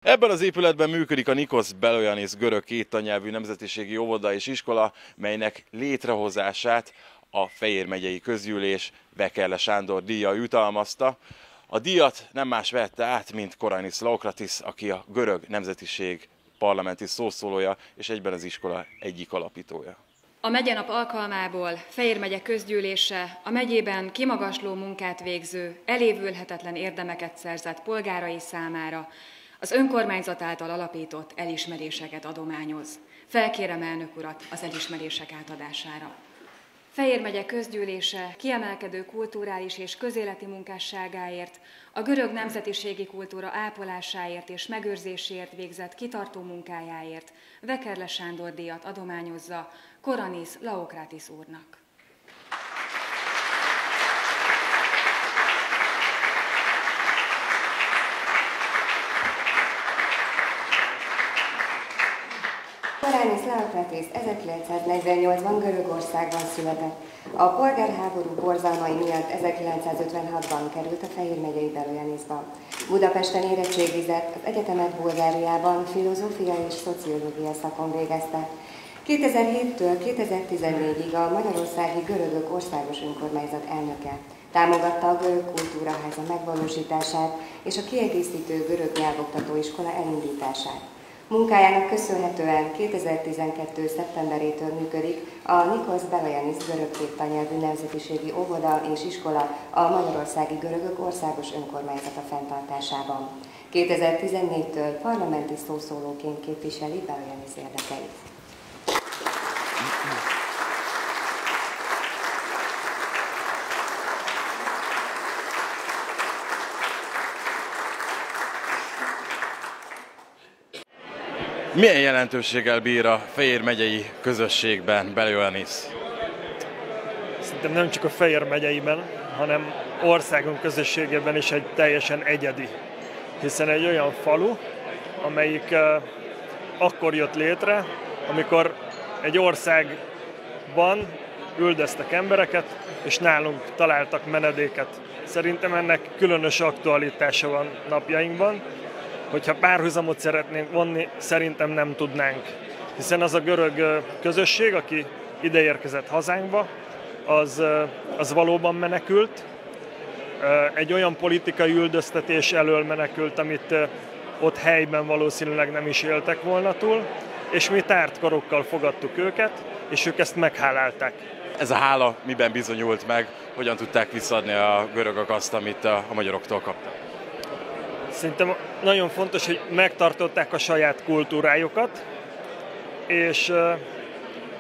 Ebben az épületben működik a Nikos Belioannis görög kéttannyelvű nemzetiségi óvoda és iskola, melynek létrehozását a Fejér megyei közgyűlés Vekerle Sándor díjjal jutalmazta. A díjat nem más vette át, mint Koránnis Laokratis, aki a görög nemzetiség parlamenti szószólója és egyben az iskola egyik alapítója. A megyenap alkalmából Fejér megye közgyűlése a megyében kimagasló munkát végző, elévülhetetlen érdemeket szerzett polgárai számára az önkormányzat által alapított elismeréseket adományoz. Felkérem elnök urat az elismerések átadására. Fejér megye közgyűlése kiemelkedő kulturális és közéleti munkásságáért, a görög nemzetiségi kultúra ápolásáért és megőrzéséért végzett kitartó munkájáért Vekerle Sándor díjat adományozza Koránnis Laokratis úrnak. Koránnis Laokratis 1948-ban Görögországban született. A polgárháború borzalmai miatt 1956-ban került a Fejér megyei Belioannisba. Budapesten érettségizett, az egyetemet Bulgáriában filozófia és szociológia szakon végezte. 2007-től 2014-ig a Magyarországi Görögök Országos Önkormányzat elnöke. Támogatta a Görög Kultúraháza megvalósítását és a kiegészítő görög nyelvoktató iskola elindítását. Munkájának köszönhetően 2012. szeptemberétől működik a Nikos Belioannis görög kéttannyelvű nemzetiségi óvoda és iskola a Magyarországi Görögök Országos Önkormányzata fenntartásában. 2014-től parlamenti szószólóként képviseli Belioannis érdekeit. Milyen jelentőséggel bír a Fejér megyei közösségben Belioannis? Szerintem nem csak a Fejér megyeiben, hanem országunk közösségében is egy teljesen egyedi. Hiszen egy olyan falu, amelyik akkor jött létre, amikor egy országban üldöztek embereket, és nálunk találtak menedéket. Szerintem ennek különös aktualitása van napjainkban. Hogyha párhuzamot szeretnénk vonni, szerintem nem tudnánk. Hiszen az a görög közösség, aki ide érkezett hazánkba, az valóban menekült. Egy olyan politikai üldöztetés elől menekült, amit ott helyben valószínűleg nem is éltek volna túl, és mi tárt karokkal fogadtuk őket, és ők ezt meghálálták. Ez a hála miben bizonyult meg, hogyan tudták visszaadni a görögök azt, amit a magyaroktól kaptak? Szerintem nagyon fontos, hogy megtartották a saját kultúrájukat, és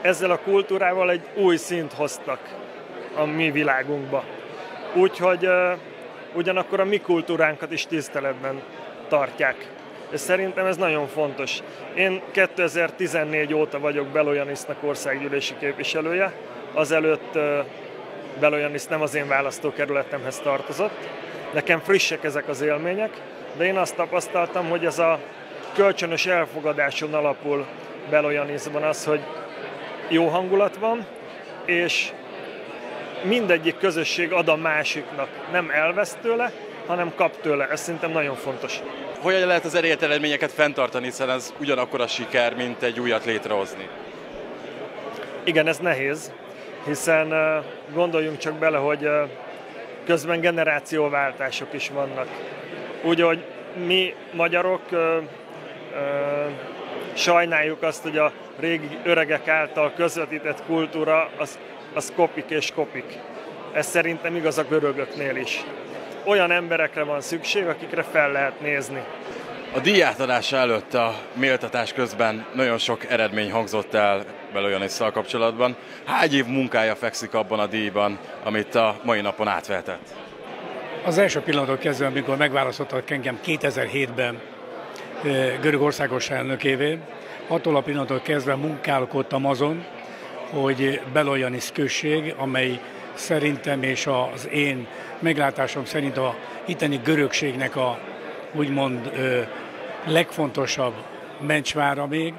ezzel a kultúrával egy új szint hoztak a mi világunkba. Úgyhogy ugyanakkor a mi kultúránkat is tiszteletben tartják. És szerintem ez nagyon fontos. Én 2014 óta vagyok Belioannisnak országgyűlési képviselője, azelőtt Belioannis nem az én választókerületemhez tartozott. Nekem frissek ezek az élmények, de én azt tapasztaltam, hogy ez a kölcsönös elfogadáson alapul Belioannisban az, hogy jó hangulat van, és mindegyik közösség ad a másiknak, nem elvesz tőle, hanem kap tőle. Ez szerintem nagyon fontos. Hogyan lehet az elért eredményeket fenntartani, hiszen ez ugyanakkor a siker, mint egy újat létrehozni? Igen, ez nehéz, hiszen gondoljunk csak bele, hogy közben generációváltások is vannak. Úgy, hogy mi magyarok sajnáljuk azt, hogy a régi öregek által közvetített kultúra az kopik és kopik. Ez szerintem igaz a görögöknél is. Olyan emberekre van szükség, akikre fel lehet nézni. A díjátadása előtt a méltatás közben nagyon sok eredmény hangzott el Belioannissal kapcsolatban. Hány év munkája fekszik abban a díjban, amit a mai napon átvetett? Az első pillanattól kezdve, amikor megválasztottak engem 2007-ben görög országos elnökévé, attól a pillanattól kezdve munkálkodtam azon, hogy Belioannis község, amely szerintem és az én meglátásom szerint a itteni görögségnek a úgymond legfontosabb mencsvára még.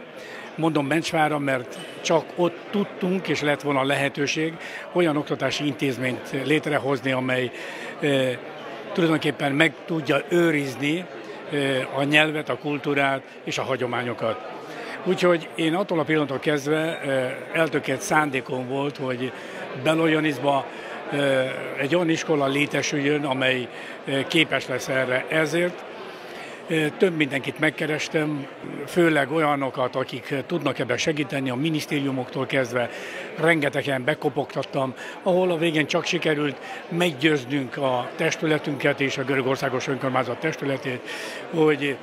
Mondom mencsvára, mert csak ott tudtunk, és lett volna lehetőség olyan oktatási intézményt létrehozni, amely tulajdonképpen meg tudja őrizni a nyelvet, a kultúrát és a hagyományokat. Úgyhogy én attól a pillanattól kezdve eltökélt szándékom volt, hogy Beloyanisba egy olyan iskola létesüljön, amely képes lesz erre. Ezért több mindenkit megkerestem, főleg olyanokat, akik tudnak ebben segíteni, a minisztériumoktól kezdve rengetegen bekopogtattam, ahol a végén csak sikerült meggyőznünk a testületünket és a Görög Országos Önkormányzat testületét, hogy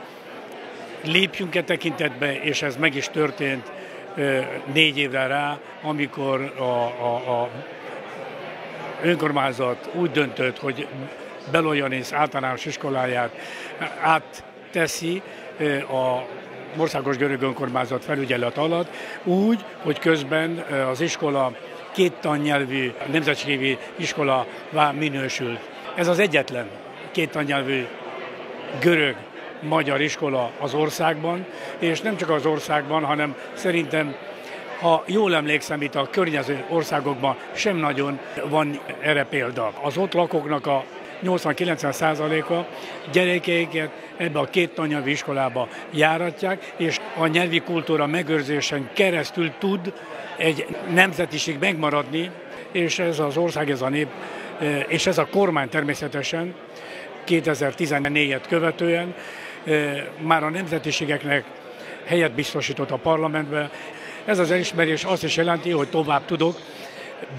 lépjünk e tekintetbe, és ez meg is történt 4 évre rá, amikor a önkormányzat úgy döntött, hogy Beloyanis általános iskoláját átteszi a Országos Görög Önkormányzat felügyelet alatt, úgy, hogy közben az iskola 2 tannyelvű nemzetségi iskolavá minősült. Ez az egyetlen 2 tannyelvű görög-magyar iskola az országban, és nem csak az országban, hanem szerintem, ha jól emlékszem, itt a környező országokban sem nagyon van erre példa. Az ott lakóknak a 80-90%-a gyerekeiket ebbe a 2 tannyelvű iskolába járatják, és a nyelvi kultúra megőrzésen keresztül tud egy nemzetiség megmaradni, és ez az ország, ez a nép, és ez a kormány természetesen 2014-et követően már a nemzetiségeknek helyet biztosított a parlamentben. Ez az elismerés azt is jelenti, hogy tovább tudok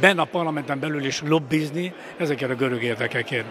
benne a parlamenten belül is lobbizni ezekért a görög érdekekért.